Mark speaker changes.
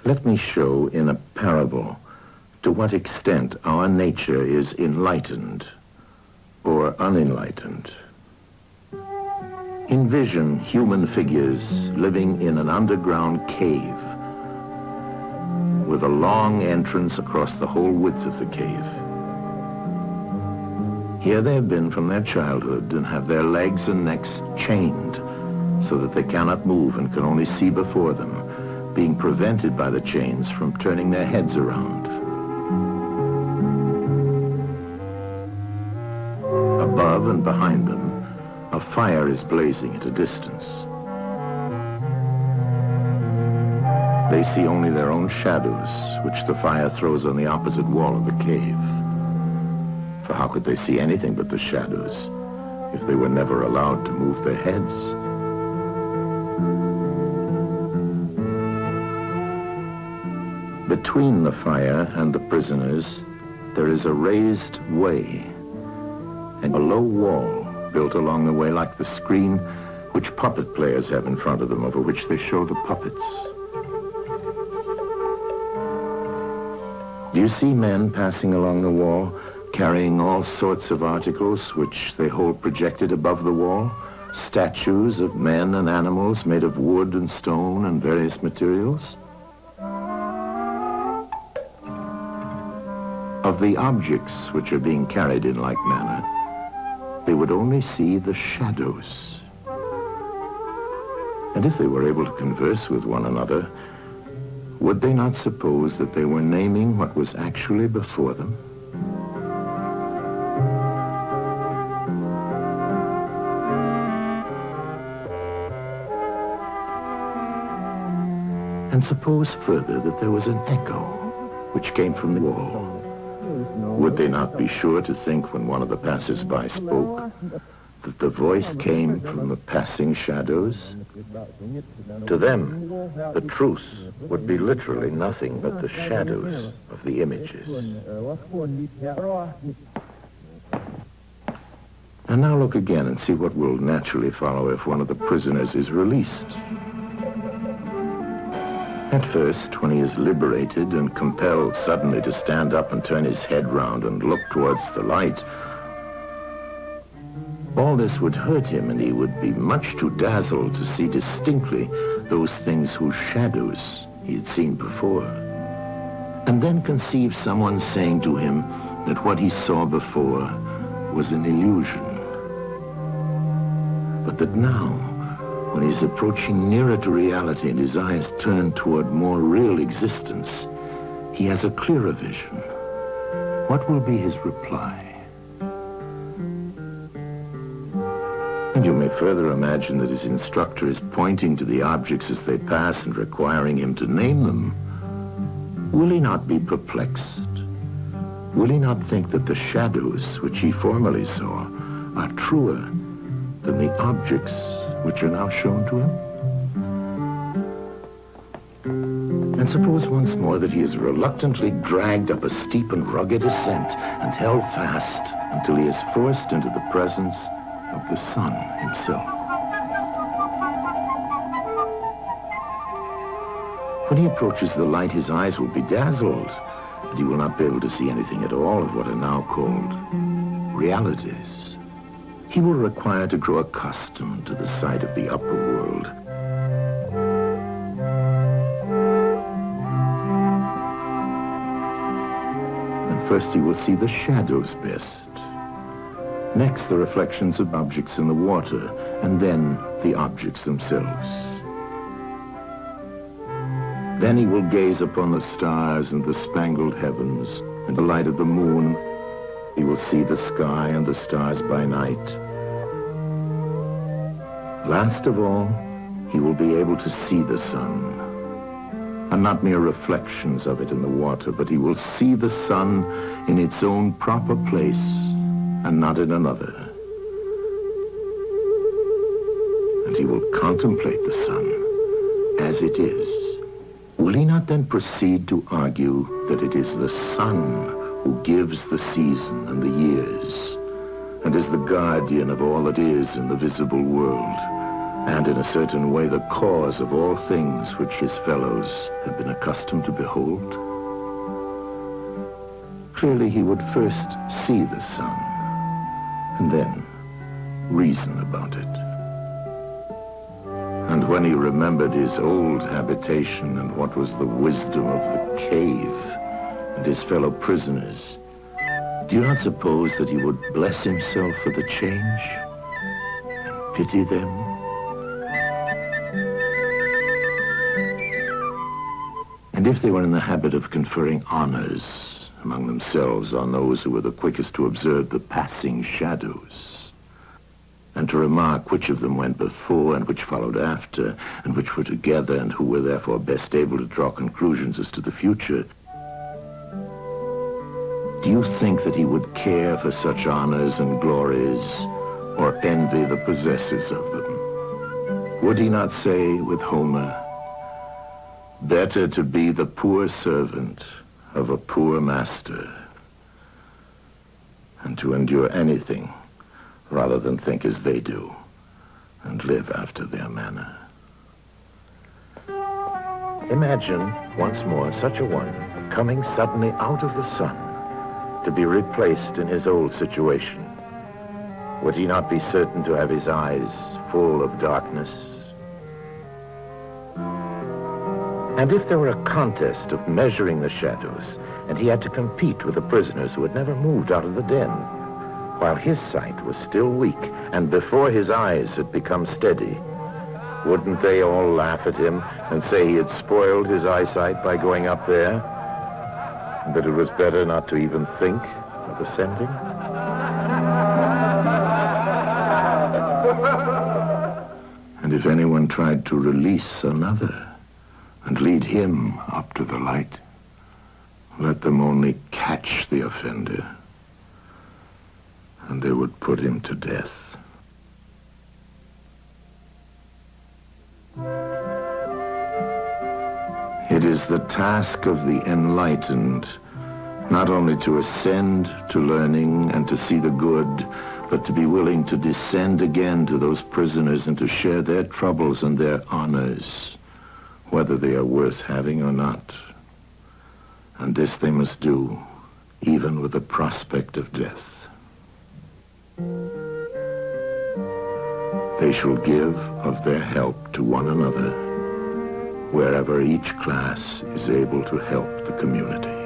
Speaker 1: Let me show in a parable to what extent our nature is enlightened or unenlightened. Envision human figures living in an underground cave with a long entrance across the whole width of the cave. Here they have been from their childhood and have their legs and necks chained so that they cannot move and can only see before them, being prevented by the chains from turning their heads around. Above and behind them, a fire is blazing at a distance. They see only their own shadows, which the fire throws on the opposite wall of the cave. For how could they see anything but the shadows if they were never allowed to move their heads? Between the fire and the prisoners, there is a raised way and a low wall built along the way like the screen which puppet players have in front of them, over which they show the puppets. Do you see men passing along the wall, carrying all sorts of articles which they hold projected above the wall? Statues of men and animals made of wood and stone and various materials? Of the objects which are being carried in like manner, they would only see the shadows. And if they were able to converse with one another, would they not suppose that they were naming what was actually before them? And suppose further that there was an echo which came from the wall. Would they not be sure to think when one of the passers-by spoke that the voice came from the passing shadows? To them, the truth would be literally nothing but the shadows of the images. And now look again and see what will naturally follow if one of the prisoners is released. At first, when he is liberated and compelled suddenly to stand up and turn his head round and look towards the light, all this would hurt him, and he would be much too dazzled to see distinctly those things whose shadows he had seen before. And then conceive someone saying to him that what he saw before was an illusion, but that now, when he's approaching nearer to reality and his eyes turn toward more real existence, he has a clearer vision. What will be his reply? And you may further imagine that his instructor is pointing to the objects as they pass and requiring him to name them. Will he not be perplexed? Will he not think that the shadows which he formerly saw are truer than the objects which are now shown to him? And suppose once more that he is reluctantly dragged up a steep and rugged ascent and held fast until he is forced into the presence of the sun himself. When he approaches the light, his eyes will be dazzled, and he will not be able to see anything at all of what are now called realities. He will require to grow accustomed to the sight of the upper world. And first he will see the shadows best. Next, the reflections of objects in the water, and then the objects themselves. Then he will gaze upon the stars and the spangled heavens, and the light of the moon. He will see the sky and the stars by night. Last of all, he will be able to see the sun, and not mere reflections of it in the water, but he will see the sun in its own proper place, and not in another. And he will contemplate the sun as it is. Will he not then proceed to argue that it is the sun who gives the season and the years, and is the guardian of all that is in the visible world, and in a certain way the cause of all things which his fellows had been accustomed to behold? Clearly he would first see the sun, and then reason about it. And when he remembered his old habitation and what was the wisdom of the cave and his fellow prisoners, do you not suppose that he would bless himself for the change and pity them? And if they were in the habit of conferring honors among themselves on those who were the quickest to observe the passing shadows, and to remark which of them went before and which followed after, and which were together and who were therefore best able to draw conclusions as to the future, do you think that he would care for such honors and glories, or envy the possessors of them? Would he not say with Homer, "Better to be the poor servant of a poor master, and to endure anything rather than think as they do, and live after their manner"? Imagine once more such a one coming suddenly out of the sun to be replaced in his old situation. Would he not be certain to have his eyes full of darkness? And if there were a contest of measuring the shadows, and he had to compete with the prisoners who had never moved out of the den, while his sight was still weak, and before his eyes had become steady, wouldn't they all laugh at him and say he had spoiled his eyesight by going up there, and that it was better not to even think of ascending? And if anyone tried to release another and lead him up to the light, let them only catch the offender, and they would put him to death. It is the task of the enlightened not only to ascend to learning and to see the good, but to be willing to descend again to those prisoners and to share their troubles and their honors, whether they are worth having or not. And this they must do, even with the prospect of death. They shall give of their help to one another, wherever each class is able to help the community.